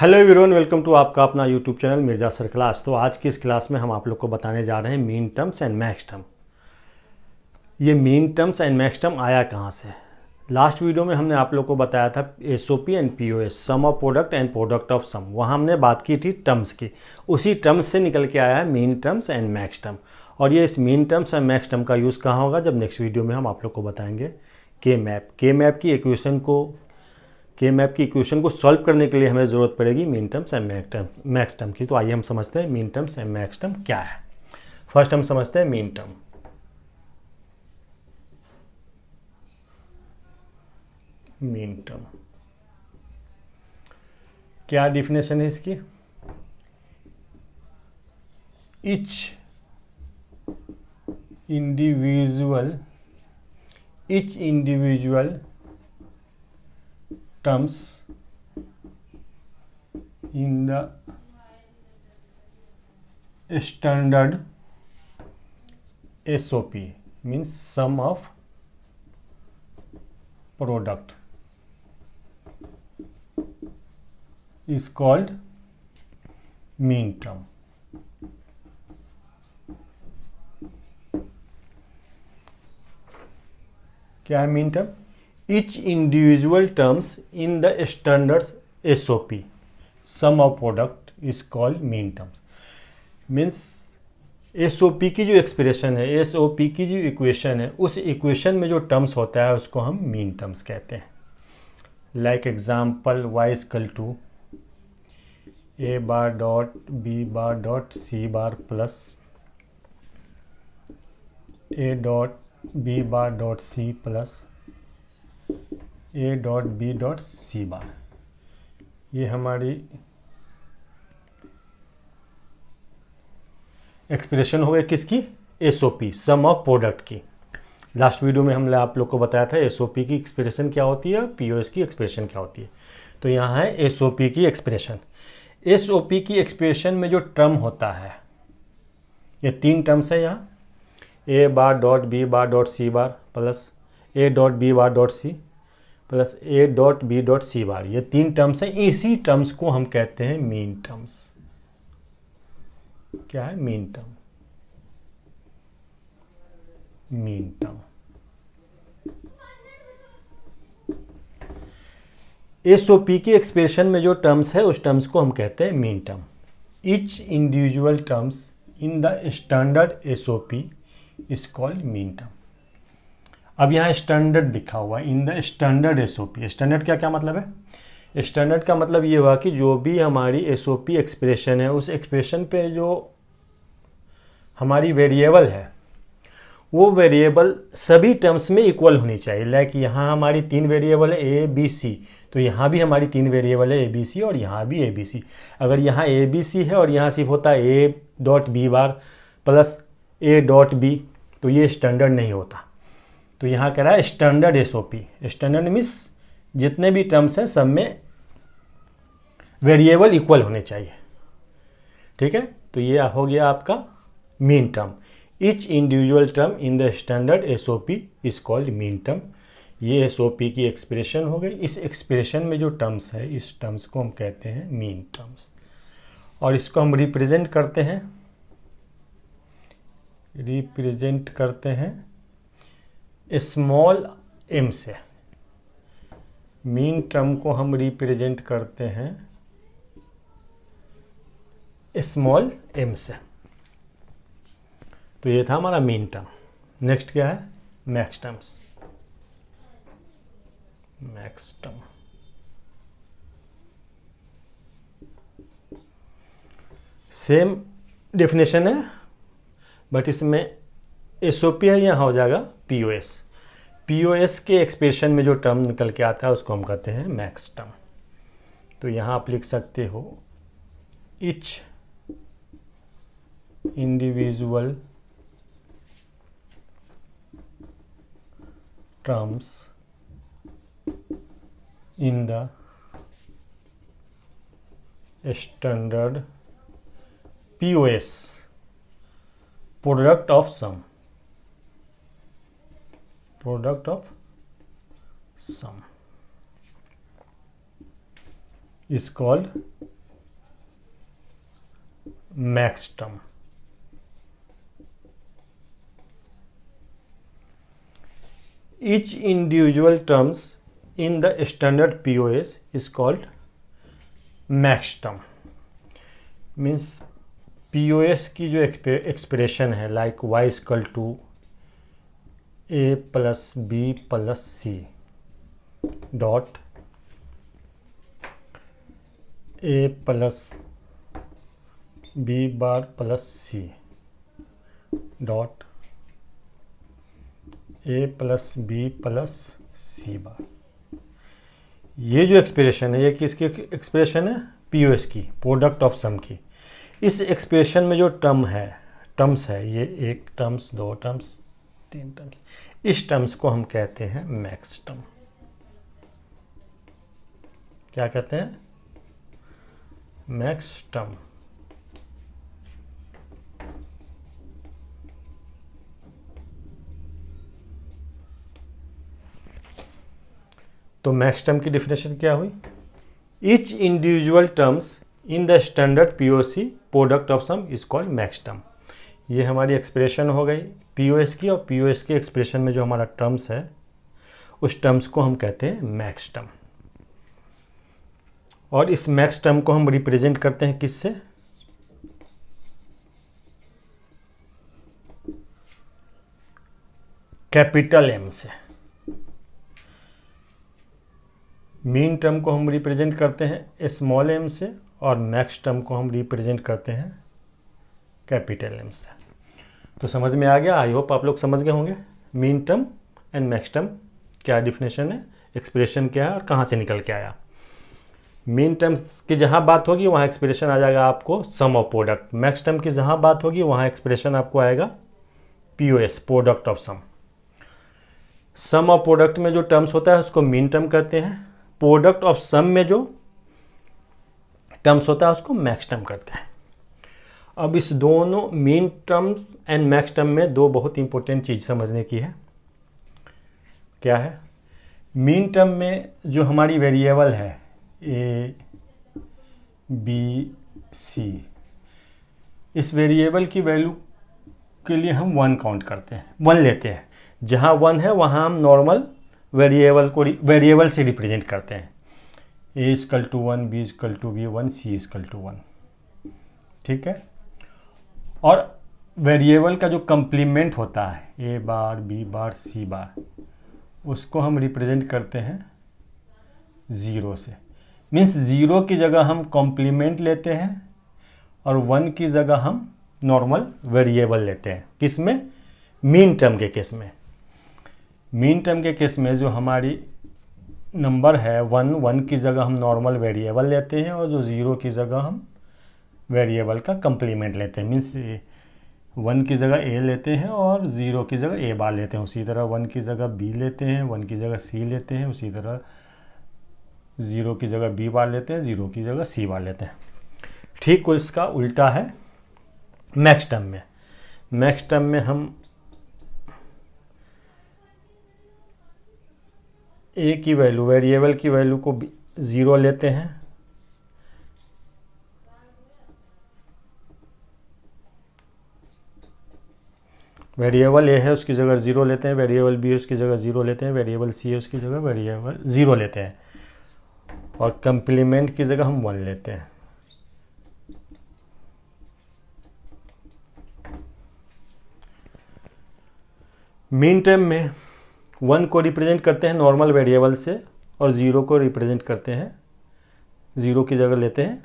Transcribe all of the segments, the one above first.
Hello everyone, welcome to आपका अपना YouTube channel Mirza sir class. तो आज की इस क्लास में हम आप लोग को बताने जा रहे हैं mean terms and max term. ये mean terms and max term आया कहाँ से? लास्ट वीडियो में हमने आप लोग को बताया था SOP and POS, sum of product and product of sum. वहाँ हमने बात की थी टर्म्स की। उसी टर्म्स से निकल के आया है mean terms and max term. और ये इस mean terms and max term का यूज़ कहाँ होगा? जब नेक्स्ट वीडियो में हम आप लोग को बताएंगे के मैप की इक्वेशन को सॉल्व करने के लिए हमें ज़रूरत पड़ेगी mean terms and max term की। तो आइए हम समझते हैं mean terms and max term क्या है। फर्स्ट हम समझते हैं मीन टर्म। मीन टर्म क्या डिफिनेशन है इसकी? Etch individual terms in the standard SOP means sum of product is called mean term. क्या है mean term? Each individual terms in the standard SOP sum of product is called mean terms. Means SOP की जो expression है, SOP की जो equation है, उस equation में जो टर्म्स होता है उसको हम मीन टर्म्स कहते हैं। Like example y equal to a bar dot b bar dot c bar plus a dot b bar dot c plus a dot B dot C bar. ये हमारी एक्सप्रेशन हो गई किसकी? एसओपी, सम ऑफ प्रोडक्ट की। Last video में हमने आप लोग को बताया था एसओपी की एक्सप्रेशन क्या होती है, पीओएस की एक्सप्रेशन क्या होती है। तो यहाँ है एसओपी की एक्सप्रेशन। एसओपी की एक्सप्रेशन में जो टर्म होता है, ये तीन टर्म्स है यहाँ, A bar dot B bar dot C bar plus A dot B bar dot C plus A dot B dot C bar. ये तीन टर्म्स हैं। इसी टर्म्स को हम कहते हैं मीन टर्म्स। क्या है? Mean term. Mean term SOP की एक्सप्रेशन में जो टर्म्स है उस टर्म्स को हम कहते हैं mean term. Each individual terms in the standard SOP is called mean term. अब यहाँ स्टैंडर्ड लिखा हुआ है, इन द स्टैंडर्ड एसओपी। स्टैंडर्ड क्या क्या मतलब है? स्टैंडर्ड का मतलब ये हुआ कि जो भी हमारी एसओपी एक्सप्रेशन है, उस एक्सप्रेशन पे जो हमारी वेरिएबल है, वो वेरिएबल सभी टर्म्स में इक्वल होनी चाहिए। लाइक यहाँ हमारी तीन वेरिएबल है ए बी सी, तो यहाँ भी हमारी तीन वेरिएबल है ए बी सी और यहाँ भी ए बी सी। अगर यहाँ ए बी सी है और यहाँ सिर्फ होता है ए डॉट बी बार प्लस ए डॉट बी, तो ये स्टैंडर्ड नहीं होता। तो यहाँ कह रहा है स्टैंडर्ड एसओपी। स्टैंडर्ड मीन्स जितने भी टर्म्स हैं सब में वेरिएबल इक्वल होने चाहिए। ठीक है, तो ये हो गया आपका mean term. Each individual term in the standard SOP is called mean term. ये एसओपी की एक्सप्रेशन हो गई। इस एक्सप्रेशन में जो टर्म्स है, इस टर्म्स को हम कहते हैं मीन टर्म्स। और इसको हम रिप्रेजेंट करते हैं स्मॉल एम से। मीन टर्म को हम रिप्रेजेंट करते हैं स्मॉल एम से। तो ये था हमारा मीन टर्म। नेक्स्ट क्या है? Max terms. Max term same definition है, बट इसमें एसओपी है, यहाँ हो जाएगा पीओएस। पीओएस के एक्सप्रेशन में जो टर्म निकल के आता है उसको हम कहते हैं मैक्स टर्म। तो यहाँ आप लिख सकते हो each individual terms in the standard POS product of sum product of sum is called max term. Each individual terms in the standard POS is called max term। Means POS की जो expression है like y equal to a plus b plus c dot a plus b bar plus c dot a plus B plus C bar. ये जो expression है ये किसकी expression है? POS की, प्रोडक्ट ऑफ सम की। इस एक्सप्रेशन में जो टर्म्स है ये एक टर्म्स, दो टर्म्स, तीन टर्म्स, इस टर्म्स को हम कहते हैं मैक्स टर्म। क्या कहते हैं? Max term. तो मैक्स टर्म की डेफिनेशन क्या हुई? Each individual terms in the standard POC product of some is called max term. ये हमारी एक्सप्रेशन हो गई पीओएस की, और पीओएस के एक्सप्रेशन में जो हमारा टर्म्स है उस टर्म्स को हम कहते हैं मैक्स टर्म। और इस मैक्स टर्म को हम रिप्रेजेंट करते हैं किससे? कैपिटल एम से। मीन टर्म को हम रिप्रेजेंट करते हैं स्मॉल एम से, और मैक्स टर्म को हम रिप्रेजेंट करते हैं कैपिटल एम से। तो समझ में आ गया? आई होप आप लोग समझ गए होंगे mean term and max term क्या डिफिनेशन है, एक्सप्रेशन क्या है और कहाँ से निकल के आया। मीन टर्म्स की जहाँ बात होगी वहाँ एक्सप्रेशन आ जाएगा आपको sum of product. Max term की जहाँ बात होगी वहाँ एक्सप्रेशन आपको आएगा POS, product of sum. Sum of product में जो टर्म्स होता है उसको मीन टर्म कहते हैं। प्रोडक्ट ऑफ सम में जो टर्म्स होता है उसको मैक्स टर्म करते हैं। अब इस दोनों mean terms and max term में दो बहुत इंपॉर्टेंट चीज़ समझने की है। क्या है? मीन टर्म में जो हमारी वेरिएबल है ए बी सी, इस वेरिएबल की वैल्यू के लिए हम 1 काउंट करते हैं, 1 लेते हैं। जहाँ 1 है वहाँ हम नॉर्मल वेरिएबल से रिप्रेजेंट करते हैं। A equal to 1, B equal to B 1, C equal to 1। ठीक है। और वेरिएबल का जो कंप्लीमेंट होता है ए बार, बी बार, सी बार, उसको हम रिप्रेजेंट करते हैं 0 से। मीन्स 0 की जगह हम कॉम्प्लीमेंट लेते हैं और 1 की जगह हम नॉर्मल वेरिएबल लेते हैं। किस में? मीन टर्म के केस में। मीन टर्म के केस में जो हमारी नंबर है 1 की जगह हम नॉर्मल वेरिएबल लेते हैं, और जो 0 की जगह हम वेरिएबल का कंप्लीमेंट लेते हैं। मीन्स 1 की जगह ए लेते हैं और 0 की जगह ए बार लेते हैं। उसी तरह 1 की जगह बी लेते हैं, 1 की जगह सी लेते हैं, उसी तरह 0 की जगह बी बार लेते हैं, 0 की जगह सी बार लेते हैं। ठीक उसका उल्टा है मैक्स टर्म में। मैक्स टर्म में हम ए की वैल्यू, वेरिएबल की वैल्यू को 0 लेते हैं, वेरिएबल ए है उसकी जगह 0 लेते हैं, वेरिएबल बी है उसकी जगह 0 लेते हैं, वेरिएबल सी है उसकी जगह वेरिएबल 0 लेते हैं, और कंप्लीमेंट की जगह हम 1 लेते हैं। मीन टर्म में 1 को रिप्रेजेंट करते हैं नॉर्मल वेरिएबल से, और 0 को रिप्रेजेंट करते हैं, 0 की जगह लेते हैं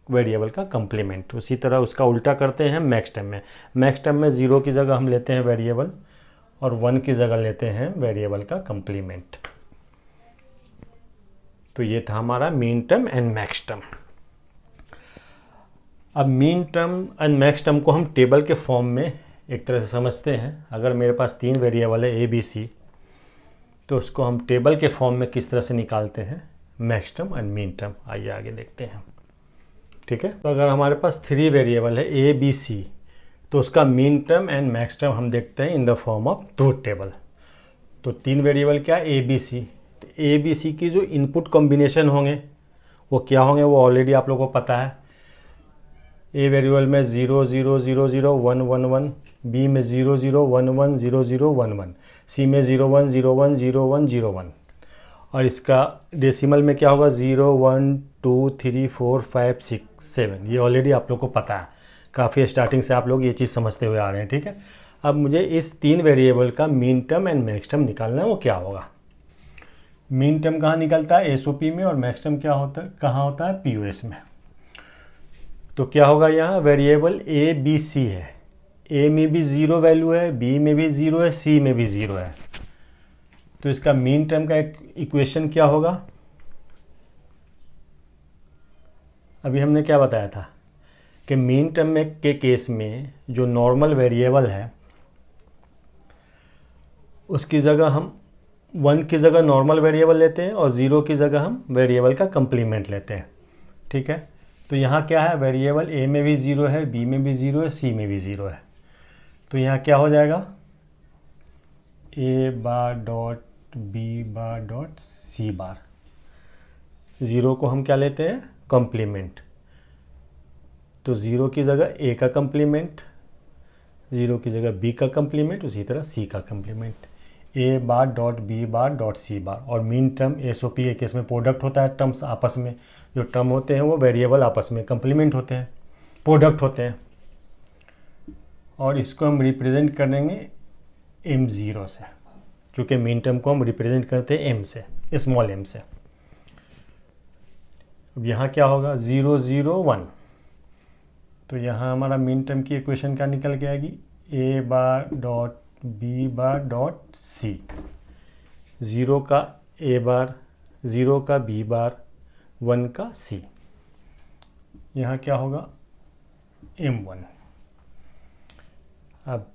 वेरिएबल का कंप्लीमेंट। उसी तरह उसका उल्टा करते हैं मैक्स टर्म में। मैक्स टर्म में 0 की जगह हम लेते हैं वेरिएबल, और 1 की जगह लेते हैं वेरिएबल का कंप्लीमेंट। तो ये था हमारा min term and max term. अब min term and max term को हम टेबल के फॉर्म में एक तरह से समझते हैं। अगर मेरे पास 3 वेरिएबल है ए बी सी, तो उसको हम टेबल के फॉर्म में किस तरह से निकालते हैं, max term and mean term. आइए आगे देखते हैं। ठीक है। तो अगर हमारे पास 3 वेरिएबल है ए बी सी, तो उसका mean term and max term हम देखते हैं in the form of truth table. तो 3 वेरिएबल क्या है? A B C. तो ए बी सी की जो इनपुट कॉम्बिनेशन होंगे वो क्या होंगे, वो ऑलरेडी आप लोगों को पता है। ए वेरिएबल में 0 0 0 0 1 1 1, बी में 0 0 1 1 0 0 1 1, सी में 0 1 0 1 0 1 0 1, और इसका डेसिमल में क्या होगा 0 1 2 3 4 5 6 7। ये ऑलरेडी आप लोग को पता है, काफ़ी स्टार्टिंग से आप लोग ये चीज़ समझते हुए आ रहे हैं, ठीक है। अब मुझे इस 3 वेरिएबल का mean term and max term निकालना है, वो क्या होगा। मीन टर्म कहाँ निकलता है, एसओपी में, और मैक्स टर्म क्या होता है, कहाँ होता है, पीओएस में। तो क्या होगा, यहाँ वेरिएबल ए बी सी है, ए में भी 0 वैल्यू है, बी में भी 0 है, सी में भी 0 है। तो इसका मीन टर्म का इक्वेशन क्या होगा, अभी हमने क्या बताया था कि मीन टर्म में के केस में जो नॉर्मल वेरिएबल है उसकी जगह हम 1 की जगह नॉर्मल वेरिएबल लेते हैं और 0 की जगह हम वेरिएबल का कंप्लीमेंट लेते हैं, ठीक है। तो यहाँ क्या है, वेरिएबल ए में भी 0 है, बी में भी 0 है, सी में भी 0 है। तो यहाँ क्या हो जाएगा, A bar dot B bar dot C bar, 0 को हम क्या लेते हैं, कंप्लीमेंट। तो 0 की जगह ए का कंप्लीमेंट, 0 की जगह बी का कंप्लीमेंट, उसी तरह सी का complement, A bar dot B bar dot C bar. और मीन टर्म एसओपी के केस में प्रोडक्ट होता है, टर्म्स आपस में, जो टर्म होते हैं वो वेरिएबल आपस में कंप्लीमेंट होते हैं, प्रोडक्ट होते हैं। और इसको हम रिप्रेजेंट करेंगे m0 से, क्योंकि मीन टर्म को हम रिप्रेजेंट करते हैं m से, स्मॉल m से। अब यहाँ क्या होगा, 0 0 1, तो यहाँ हमारा मीन टर्म की इक्वेशन क्या निकल के आएगी, A bar dot B bar dot C, 0 का ए बार, 0 का बी बार, 1 का सी। यहाँ क्या होगा, m1। अब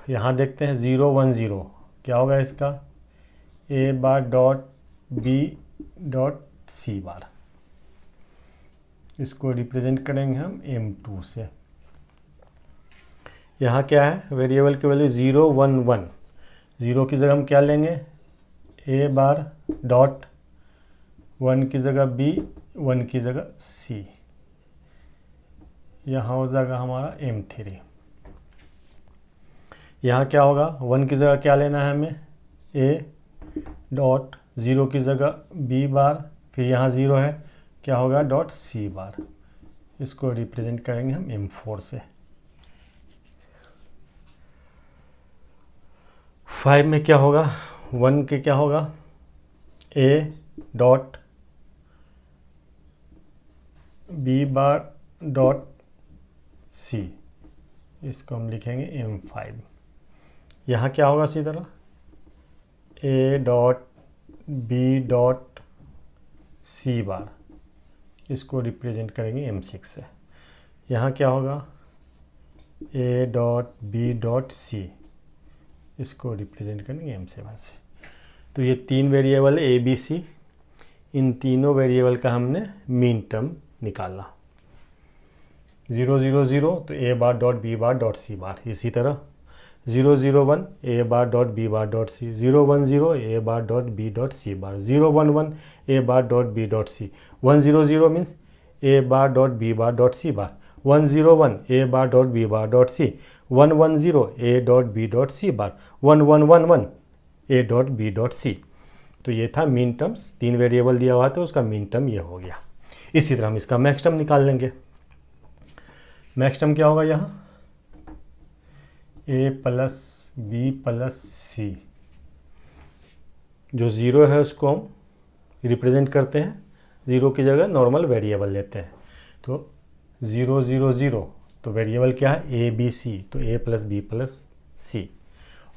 यहाँ देखते हैं 0 1 0, क्या होगा इसका, A bar dot B dot C bar, इसको रिप्रेजेंट करेंगे हम m2 से। यहाँ क्या है, वेरिएबल की वैल्यू 0 1 1, 0 की जगह हम क्या लेंगे, ए बार डॉट, 1 की जगह बी, 1 की जगह सी, यहाँ हो जाएगा हमारा m3। यहाँ क्या होगा, 1 की जगह क्या लेना है हमें, ए डॉट, 0 की जगह बी बार, फिर यहाँ 0 है, क्या होगा, डॉट सी बार, इसको रिप्रेजेंट करेंगे हम m4 से। 5 में क्या होगा, 1 के क्या होगा, A dot B bar dot C, इसको हम लिखेंगे m5। यहाँ क्या होगा, इसी तरह A dot B dot C bar, इसको रिप्रेजेंट करेंगे m6 से। यहाँ क्या होगा, A dot B dot C, इसको रिप्रेजेंट करेंगे m7 से। तो ये 3 वेरिएबल ए बी सी, इन तीनों वेरिएबल का हमने मीन टर्म निकाला। 0 0 0 तो A bar dot B bar dot C bar, इसी तरह 0 0 1 A bar dot B bar dot C, 0 1 0 A bar dot B dot C bar, 0 1 1 A bar dot B dot C, 1 0 0 means A bar dot B bar dot C bar, 1 0 1 A bar dot B bar dot C, 1 1 0 A dot B dot C bar, 1 1 1 1 A dot B dot C. तो ये था mean terms, 3 variable दिया हुआ था, उसका mean term ये हो गया। इसी तरह हम इसका मैक्स टर्म निकाल लेंगे। मैक्स टर्म क्या होगा, यहाँ ए प्लस बी प्लस सी, जो 0 है उसको हम रिप्रेजेंट करते हैं, 0 की जगह नॉर्मल वेरिएबल लेते हैं। तो 0 0 0, तो वेरिएबल क्या है, ए बी सी, तो ए प्लस बी प्लस सी,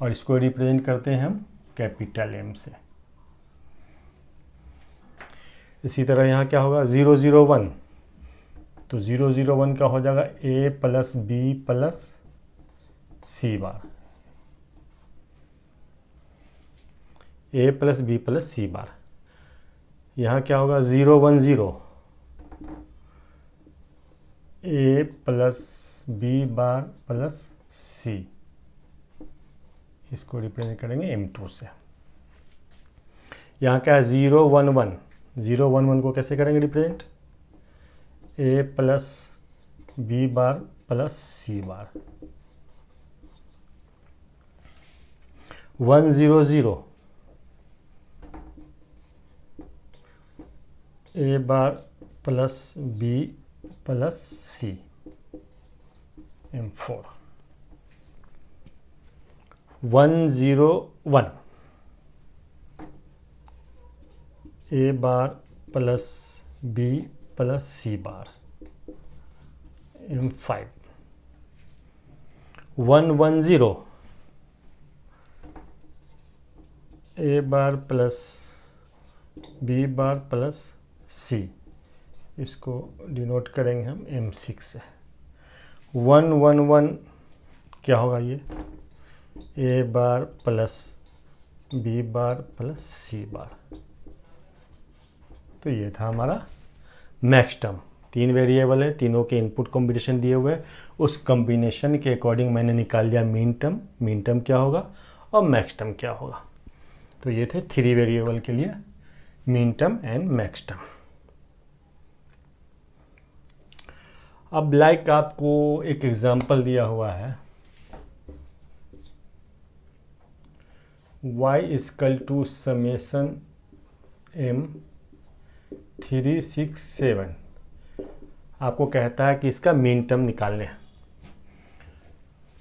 और इसको रिप्रेजेंट करते हैं हम कैपिटल एम से। इसी तरह यहाँ क्या होगा, 0 0 1, तो 0 0 1 का हो जाएगा ए plus B plus C bar, ए प्लस बी प्लस सी बार। यहाँ क्या होगा, 0 1 0, ए प्लस बी बार प्लस सी, इसको रिप्रेजेंट करेंगे m2 से। यहाँ क्या है, 0 1 1, 0 1 1 को कैसे करेंगे रिप्रेजेंट, ए plus B bar plus C बार। 100 ए बार प्लस बी प्लस सी M4। 101 ए bar plus B plus C बार M5। 110 ए bar plus B bar plus सी, इसको डिनोट करेंगे हम M6 से। 111 क्या होगा ये, ए bar plus B bar plus C bar. तो ये था हमारा मैक्स टर्म। 3 वेरिएबल है, तीनों के इनपुट कॉम्बिनेशन दिए हुए हैं, उस कॉम्बिनेशन के अकॉर्डिंग मैंने निकाल लिया मीन टर्म। मीन टर्म क्या होगा और मैक्स टर्म क्या होगा। तो ये थे 3 वेरिएबल के लिए mean term and max term. अब लाइक आपको एक एग्जांपल दिया हुआ है, y equal to summation m 3 6 7। आपको कहता है कि इसका मीन टर्म निकालने हैं।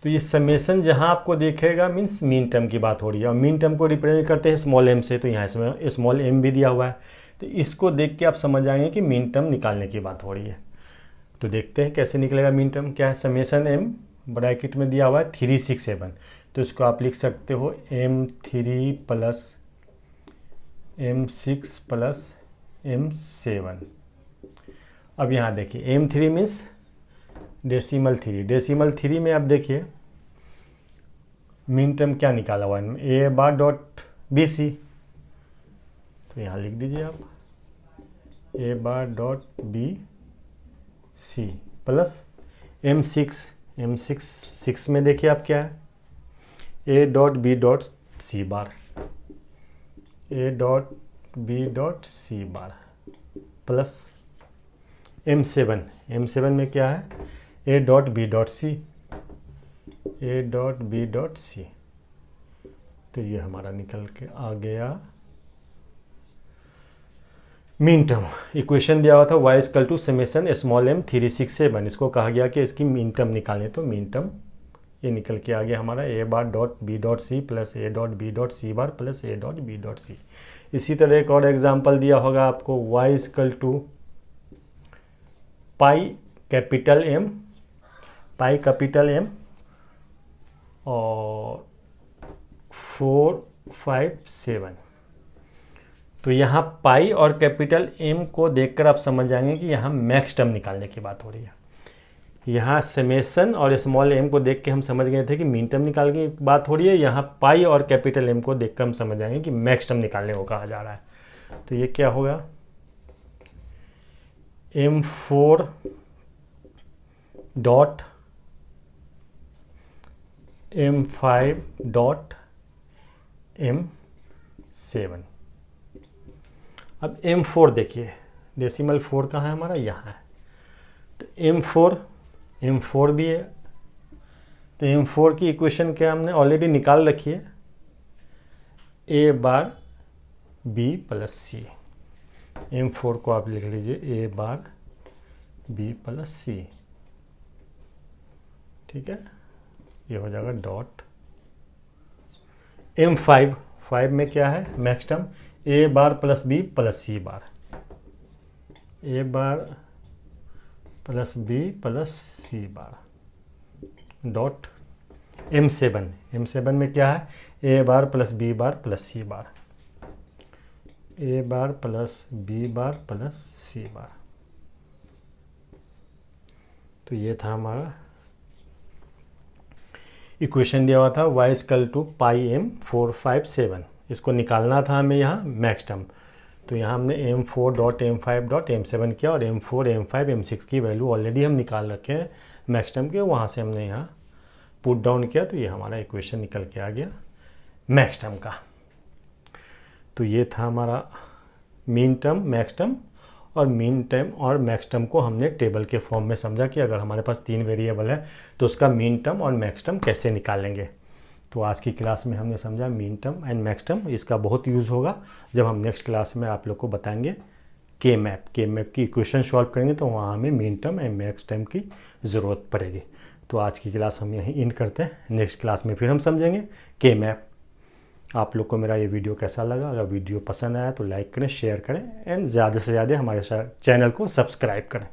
तो ये समेशन जहाँ आपको देखेगा मीन्स मीन टर्म की बात हो रही है, और मीन टर्म को रिप्रेजेंट करते हैं स्मॉल m से। तो यहाँ इसमें स्मॉल m भी दिया हुआ है, तो इसको देख के आप समझ जाएंगे कि मीन टर्म निकालने की बात हो रही है। तो देखते हैं कैसे निकलेगा मीन टर्म। क्या है, समेशन m ब्रैकेट में दिया हुआ है 3 6 7। तो इसको आप लिख सकते हो M3 plus M6 plus M7। अब यहाँ देखिए M3 मीन्स डेसिमल 3। डेसिमल 3 में आप देखिए मीन टर्म क्या निकाला हुआ है, A bar dot B C. तो यहाँ लिख दीजिए आप A bar dot B C plus M6 6 में देखिए आप क्या है, ए dot B dot C bar, A dot B dot C bar plus M7 में क्या है, ए dot B dot C, A dot B dot C. तो ये हमारा निकल के आ गया मीन टर्म। इक्वेशन दिया हुआ था y equal to summation small m 3 6 7। इसको कहा गया कि इसकी मीन टर्म निकालें, तो मीन टर्म ये निकल के आ गया हमारा A bar dot B dot C plus A dot B dot C bar plus A dot B dot C. इसी तरह एक और एग्जांपल दिया होगा आपको, y equal to pi capital M और 4 5 7। तो यहाँ पाई और कैपिटल M को देखकर आप समझ जाएंगे कि यहाँ मैक्स टर्म निकालने की बात हो रही है। यहाँ समेशन और स्मॉल m को देख के हम समझ गए थे कि मीन टर्म निकालने की बात हो रही है। यहाँ पाई और कैपिटल M को देखकर हम समझ जाएंगे कि मैक्स टर्म निकालने को कहा जा रहा है। तो ये क्या होगा, M4 dot M5 dot M7। अब M4 देखिए, डेसिमल 4 कहाँ है हमारा, यहाँ है। तो M4 भी है। तो M4 की इक्वेशन क्या हमने ऑलरेडी निकाल रखी है, A bar B plus C. M4 को आप लिख लीजिए ए बार बी प्लस सी, ठीक है। ये हो जाएगा डॉट M5 में क्या है max term, A bar plus B plus C bar, A bar plus B plus C bar dot M7 में क्या है, A bar plus B bar plus C bar, A bar plus B bar plus C bar. तो ये था हमारा equation दिया हुआ था y equal to pi M 4 5 7। इसको निकालना था हमें यहाँ मैक्स टर्म। तो यहाँ हमने M4 dot M5 dot M7 किया, और M4 M5 M6 की वैल्यू ऑलरेडी हम निकाल रखे हैं मैक्स टर्म के, वहाँ से हमने यहाँ पुट डाउन किया। तो ये हमारा इक्वेशन निकल के आ गया मैक्स टर्म का। तो ये था हमारा मीन टर्म, मैक्स टर्म और मीन टर्म और मैक्स टर्म को हमने टेबल के फॉर्म में समझा कि अगर हमारे पास 3 वेरिएबल है तो उसका मीन टर्म और मैक्स टर्म कैसे निकालेंगे। तो आज की क्लास में हमने समझा mean term and max term. इसका बहुत यूज़ होगा जब हम नेक्स्ट क्लास में आप लोग को बताएंगे के मैप की इक्वेशन सॉल्व करेंगे, तो वहाँ हमें mean term and max term की ज़रूरत पड़ेगी। तो आज की क्लास हम यहीं एंड करते हैं, नेक्स्ट क्लास में फिर हम समझेंगे के मैप। आप लोग को मेरा ये वीडियो कैसा लगा? अगर वीडियो पसंद आया तो लाइक करें, शेयर करें एंड ज़्यादा से ज़्यादा हमारे चैनल को सब्सक्राइब करें।